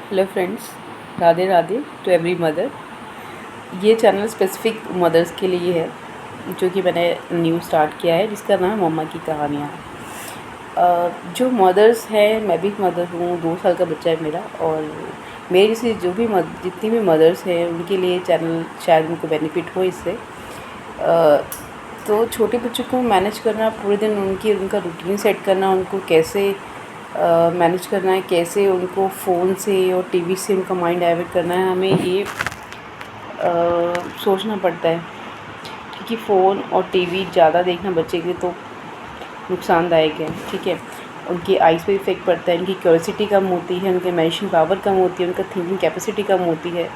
Hello friends, Radhe Radhe to every mother. ये channel specific mothers के लिए है जो कि मैंने न्यू स्टार्ट किया है, जिसका नाम है मम्मा की कहानियाँ। जो मदर्स हैं, मैं भी एक मदर हूँ, 2 साल का बच्चा है मेरा। और मेरी से जो भी जितनी भी मदर्स हैं उनके लिए चैनल शायद उनको बेनिफिट हो इससे। तो छोटे बच्चों को मैनेज करना, पूरे दिन उनका रूटीन सेट करना, उनको कैसे मैनेज करना है, कैसे उनको फ़ोन से और टीवी से उनका माइंड डाइवर्ट करना है, हमें ये सोचना पड़ता है। क्योंकि फ़ोन और टीवी ज़्यादा देखना बच्चे के लिए तो नुकसानदायक है, ठीक है। उनकी आइज़ पे इफ़ेक्ट पड़ता है, उनकी क्यूरियोसिटी कम होती है, उनकी इमेजिनेशन पावर कम होती है, उनका थिंकिंग कैपेसिटी कम होती है।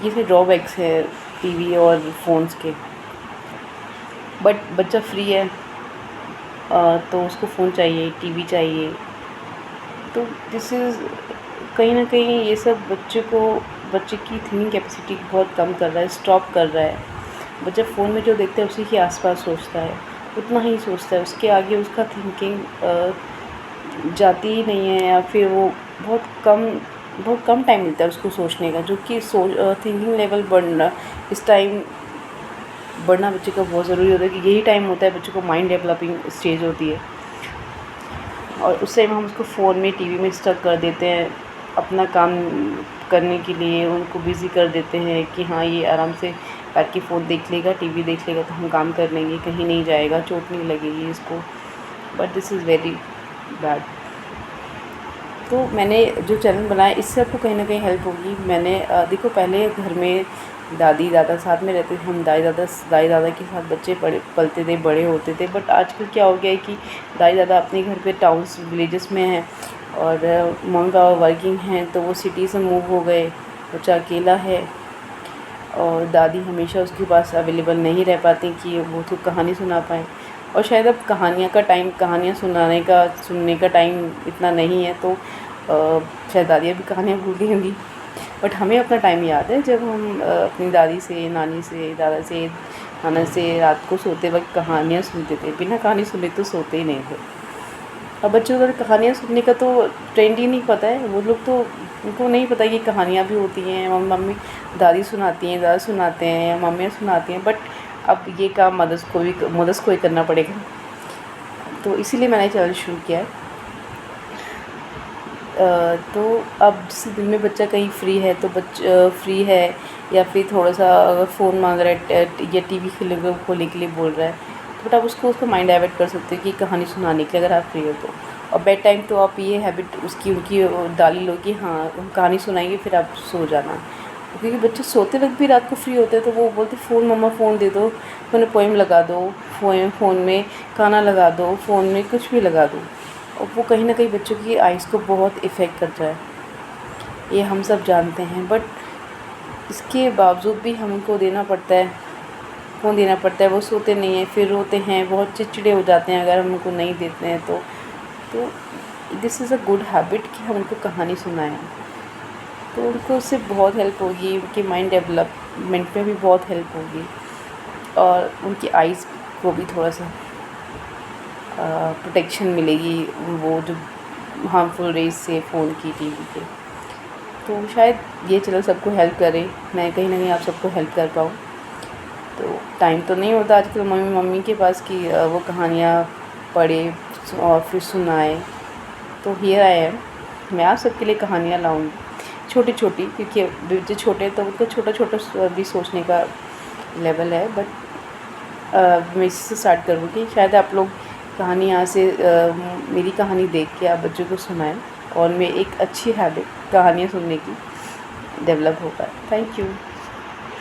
ये सब ड्रॉबैक्स है टीवी और फ़ोन्स के। बट बच्चा फ्री है तो उसको फ़ोन चाहिए, टीवी चाहिए। तो दिस इज़ कहीं न कहीं ये सब बच्चे की थिंकिंग कैपेसिटी बहुत कम कर रहा है, स्टॉप कर रहा है। बच्चा फ़ोन में जो देखता है उसी के आस-पास सोचता है, उतना ही सोचता है, उसके आगे उसका थिंकिंग जाती ही नहीं है, या फिर वो बहुत कम टाइम मिलता है उसको सोचने का, जो कि थिंकिंग लेवल बढ़ना बच्चे का बहुत ज़रूरी होता है। कि यही टाइम होता है बच्चे को माइंड डेवलपिंग स्टेज होती है, और उस टाइम हम उसको फ़ोन में, टीवी में स्टक कर देते हैं। अपना काम करने के लिए उनको बिज़ी कर देते हैं कि हाँ, ये आराम से बैठ के फ़ोन देख लेगा, टीवी देख लेगा, तो हम काम कर लेंगे, कहीं नहीं जाएगा, चोट नहीं लगेगी इसको। But this is very bad. तो मैंने जो चैनल बनाया, इससे आपको कहीं न कहीं हेल्प होगी। मैंने देखो, पहले घर में दादी दादा साथ में रहते थे, हम दादी दादा के साथ बच्चे पलते थे, बड़े होते थे। बट आजकल क्या हो गया है कि दादी दादा अपने घर पे टाउन्स विलेजेस में हैं, और मम्मी वर्किंग हैं, तो वो सिटी से मूव हो गए। बच्चा अकेला है और दादी हमेशा उसके पास अवेलेबल नहीं रह पाती कि वो तो कहानी सुना पाएँ। और शायद अब कहानियाँ सुनने का टाइम इतना नहीं है, तो शायद दादियाँ भी कहानियाँ भूल गई होंगी। बट हमें अपना टाइम याद है जब हम अपनी दादी से, नानी से, दादा से, नाना से रात को सोते वक़्त कहानियाँ सुनते थे। बिना कहानी सुने तो सोते ही नहीं थे। अब बच्चों को कहानियाँ सुनने का तो ट्रेंड ही नहीं पता है। वो लोग तो, उनको नहीं पता कि कहानियाँ भी होती हैं। मम्मी दादी सुनाती हैं, दादा सुनाते हैं, या मम्मियाँ सुनाती हैं। बट अब ये काम मदर्स को ही करना पड़ेगा। तो इसीलिए मैंने चैनल शुरू किया है। तो अब जैसे दिन में बच्चा कहीं फ्री है, तो फ्री है, या फिर थोड़ा-सा अगर फ़ोन माँग रहा है, या टीवी खोलने के लिए बोल रहा है, तो बट आप उसका माइंड डाइवर्ट कर सकते हो कि कहानी सुनाने के लिए, अगर आप फ्री हो तो। और बेड टाइम तो आप ये हैबिट उनकी डाल ही लो कि हाँ, हम कहानी सुनाएँगे, फिर आप सो जाना। क्योंकि बच्चे सोते वक़्त भी रात को फ्री होते हैं, तो वो बोलते हैं, फ़ोन मम्मा फ़ोन दे दो, फ़ोन पोएम लगा दो, फ़ोन में गाना लगा दो, फ़ोन में कुछ भी लगा दो। और वो कहीं न कहीं बच्चों की आइज़ को बहुत इफ़ेक्ट करता है, ये हम सब जानते हैं। बट इसके बावजूद भी हमको देना पड़ता है, फ़ोन देना पड़ता है। वो सोते नहीं हैं, फिर रोते हैं, बहुत चिड़चिड़े हो जाते हैं अगर हम उनको नहीं देते हैं तो। तो this is a good habit कि हम उनको कहानी सुनाएँ, तो उनको उससे बहुत हेल्प होगी, उनके माइंड डेवलपमेंट में भी बहुत हेल्प होगी, और उनकी आइज़ को भी थोड़ा-सा प्रोटेक्शन मिलेगी, वो जो हार्मफुल रेज़ से, फ़ोन की, टीवी के। तो शायद ये चैनल सबको हेल्प करे, मैं कहीं न कहीं आप सबको हेल्प कर पाऊँ। तो टाइम तो नहीं होता आजकल मम्मी के पास कि वो कहानियाँ पढ़े और फिर सुनाए। तो हियर आई एम, मैं आप सबके लिए कहानियाँ लाऊँगी, छोटी-छोटी, क्योंकि बच्चे छोटे हैं तो उनका छोटा-छोटा भी सोचने का लेवल है। बट मैं इससे स्टार्ट करूँगी। शायद आप लोग कहानी यहाँ से मेरी कहानी देख के आप बच्चों को सुनाएँ, और मैं एक अच्छी हैबिट कहानियाँ सुनने की डेवलप हो पाए। Thank you.